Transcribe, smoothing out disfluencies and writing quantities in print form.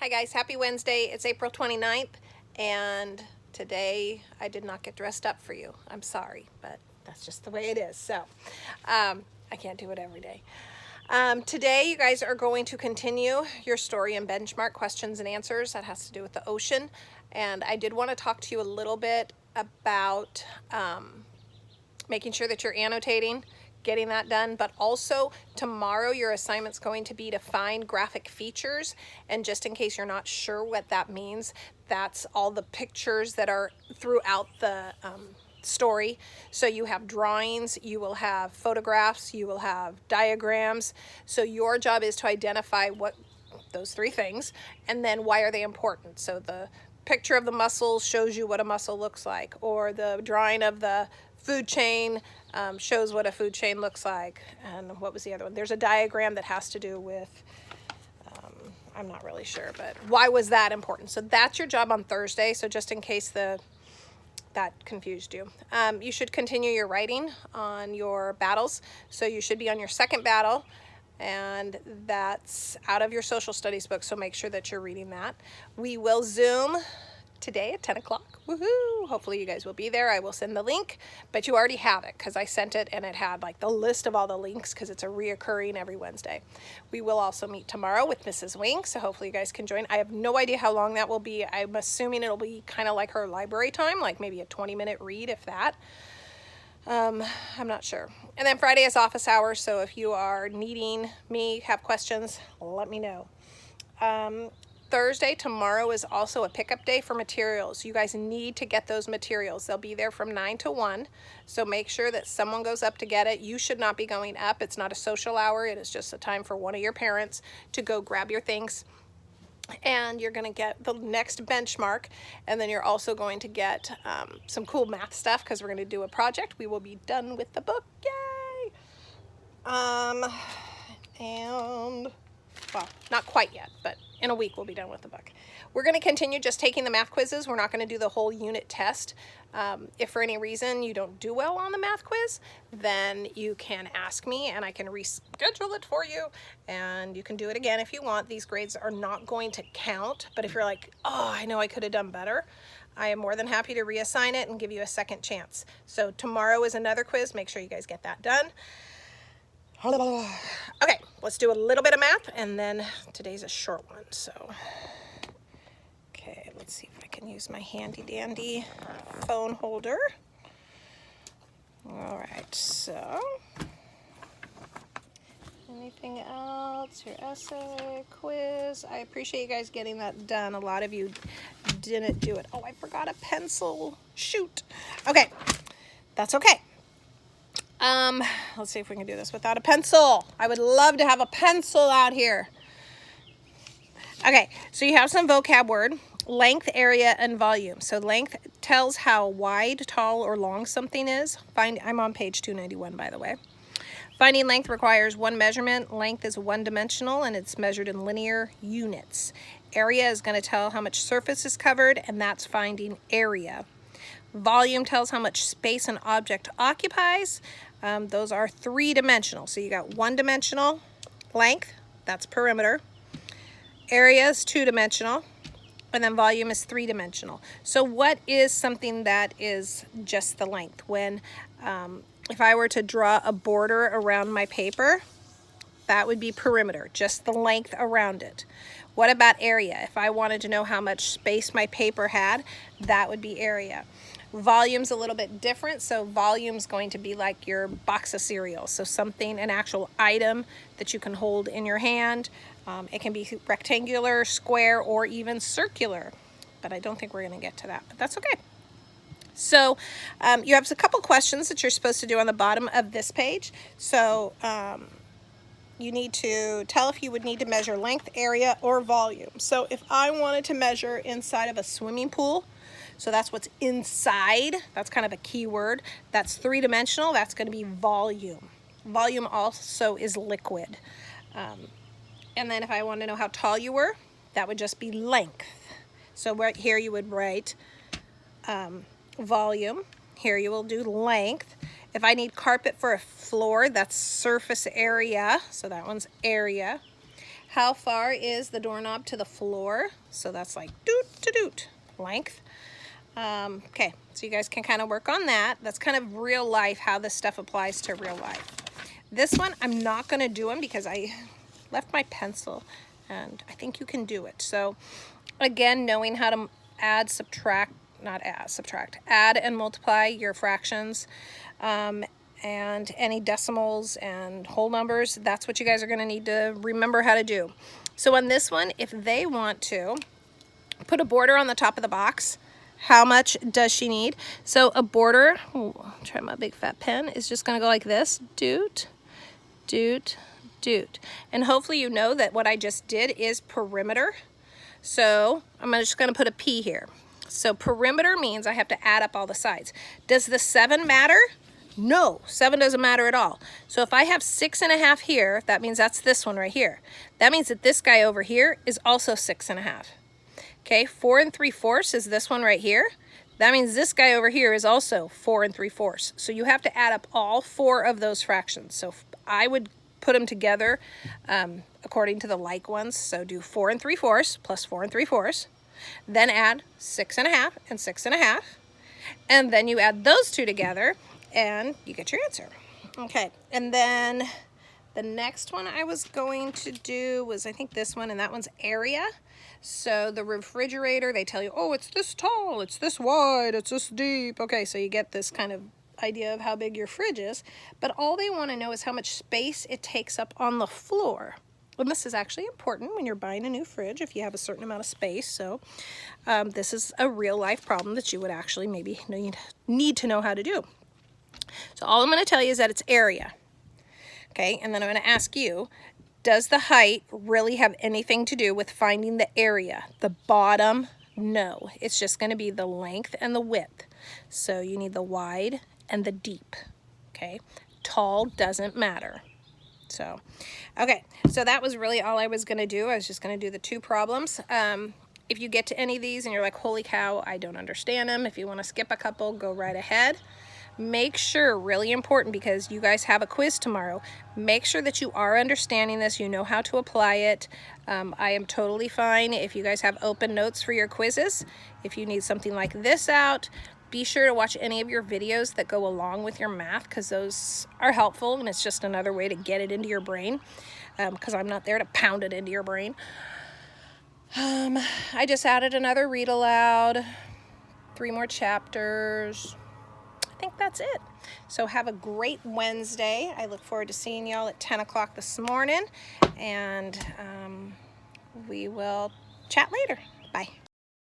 Hi guys, happy Wednesday. It's April 29th and today I did not get dressed up for you. I'm sorry, but that's just the way it is. So I can't do it every day. Today you guys are going to continue your story and benchmark questions and answers. That has to do with the ocean. And I did want to talk to you a little bit about making sure that you're annotating, getting that done, but also tomorrow your assignment's going to be to find graphic features. And just in case you're not sure what that means, that's all the pictures that are throughout the story. So you have drawings, you will have photographs, you will have diagrams. So your job is to identify what those three things, and then why are they important. So the picture of the mussel shows you what a mussel looks like, or the drawing of the food chain shows what a food chain looks like. And what was the other one? There's a diagram that has to do with, I'm not really sure, but why was that important? So that's your job on Thursday. So just in case that confused you. You should continue your writing on your battles. So you should be on your second battle, and that's out of your social studies book, so make sure that you're reading that. We will Zoom today at 10 o'clock. Woohoo! Hopefully you guys will be there. I will send the link, but you already have it because I sent it and it had like the list of all the links because it's a reoccurring every Wednesday. We will also meet tomorrow with Mrs. Wing, so hopefully you guys can join. I have no idea how long that will be. I'm assuming it'll be kind of like her library time, like maybe a 20-minute read, if that. I'm not sure. And then Friday is office hours, so if you are needing me, have questions, let me know. Thursday, tomorrow, is also a pickup day for materials. You guys need to get those materials. They'll be there from 9 to 1, so make sure that someone goes up to get it. You should not be going up. It's not a social hour. It is just a time for one of your parents to go grab your things. And you're going to get the next benchmark, and then you're also going to get some cool math stuff because we're going to do a project. We will be done with the book. Yay! And, well, not quite yet, but in a week we'll be done with the book. We're going to continue just taking the math quizzes. We're not going to do the whole unit test. If for any reason you don't do well on the math quiz, then you can ask me and I can reschedule it for you, and you can do it again if you want. These grades are not going to count, but if you're like, oh, I know I could have done better, I am more than happy to reassign it and give you a second chance. So tomorrow is another quiz. Make sure you guys get that done. Okay, let's do a little bit of math, and then today's a short one, so. Okay, let's see if I can use my handy dandy phone holder. All right, so anything else? Your essay, quiz. I appreciate you guys getting that done. A lot of you didn't do it. Oh, I forgot a pencil. Shoot. Okay, that's okay. Let's see if we can do this without a pencil. I would love to have a pencil out here. Okay, so you have some vocab word. Length, area, and volume. So length tells how wide, tall, or long something is. I'm on page 291, by the way. Finding length requires one measurement. Length is one-dimensional, and it's measured in linear units. Area is going to tell how much surface is covered, and that's finding area. Volume tells how much space an object occupies. Those are three-dimensional. So you got one-dimensional length, that's perimeter. Area is two-dimensional. And then volume is three-dimensional. So what is something that is just the length? When, if I were to draw a border around my paper, that would be perimeter, just the length around it. What about area? If I wanted to know how much space my paper had, that would be area. Volume's a little bit different, so volume's going to be like your box of cereal. So something, an actual item that you can hold in your hand. It can be rectangular, square, or even circular, but I don't think we're going to get to that, but that's okay. So you have a couple questions that you're supposed to do on the bottom of this page. So you need to tell if you would need to measure length, area, or volume. So if I wanted to measure inside of a swimming pool, so that's what's inside, that's kind of a key word. That's three-dimensional, that's going to be volume. Volume also is liquid. And then if I want to know how tall you were, that would just be length. So right here you would write volume. Here you will do length. If I need carpet for a floor, that's surface area. So that one's area. How far is the doorknob to the floor? So that's like doot to doot length. Okay, so you guys can kind of work on that. That's kind of real life, how this stuff applies to real life. This one, I'm not going to do them because I left my pencil, and I think you can do it. So again, knowing how to add, subtract, add and multiply your fractions, and any decimals and whole numbers, that's what you guys are going to need to remember how to do. So on this one, if they want to put a border on the top of the box, how much does she need? So a border, I'll try my big fat pen, is just going to go like this, doot, doot, doot. And hopefully you know that what I just did is perimeter. So I'm just going to put a P here. So perimeter means I have to add up all the sides. Does the 7 matter? No, 7 doesn't matter at all. So if I have 6.5 here, that means that's this one right here. That means that this guy over here is also 6.5. Okay, 4 3/4 is this one right here. That means this guy over here is also 4 3/4. So you have to add up all 4 of those fractions. So I would put them together according to the like ones. So do 4 3/4 plus 4 3/4. Then add 6.5 and 6.5. And then you add those two together and you get your answer. Okay, and then the next one I was going to do was, I think this one, and that one's area. So the refrigerator, they tell you, oh, it's this tall, it's this wide, it's this deep. Okay, so you get this kind of idea of how big your fridge is, but all they want to know is how much space it takes up on the floor. And this is actually important when you're buying a new fridge if you have a certain amount of space. So this is a real life problem that you would actually maybe need to know how to do. So all I'm going to tell you is that it's area. Okay, and then I'm going to ask you, does the height really have anything to do with finding the area? The bottom, no. It's just going to be the length and the width. So you need the wide and the deep. Okay, tall doesn't matter. So, okay, so that was really all I was going to do. I was just going to do the 2 problems. If you get to any of these and you're like, holy cow, I don't understand them, if you want to skip a couple, go right ahead. Make sure, really important because you guys have a quiz tomorrow, make sure that you are understanding this, you know how to apply it. I am totally fine if you guys have open notes for your quizzes. If you need something like this out, be sure to watch any of your videos that go along with your math because those are helpful and it's just another way to get it into your brain because I'm not there to pound it into your brain. I just added another read aloud, 3 more chapters. I think that's it. So have a great Wednesday. I look forward to seeing y'all at 10 o'clock this morning, and we will chat later. Bye.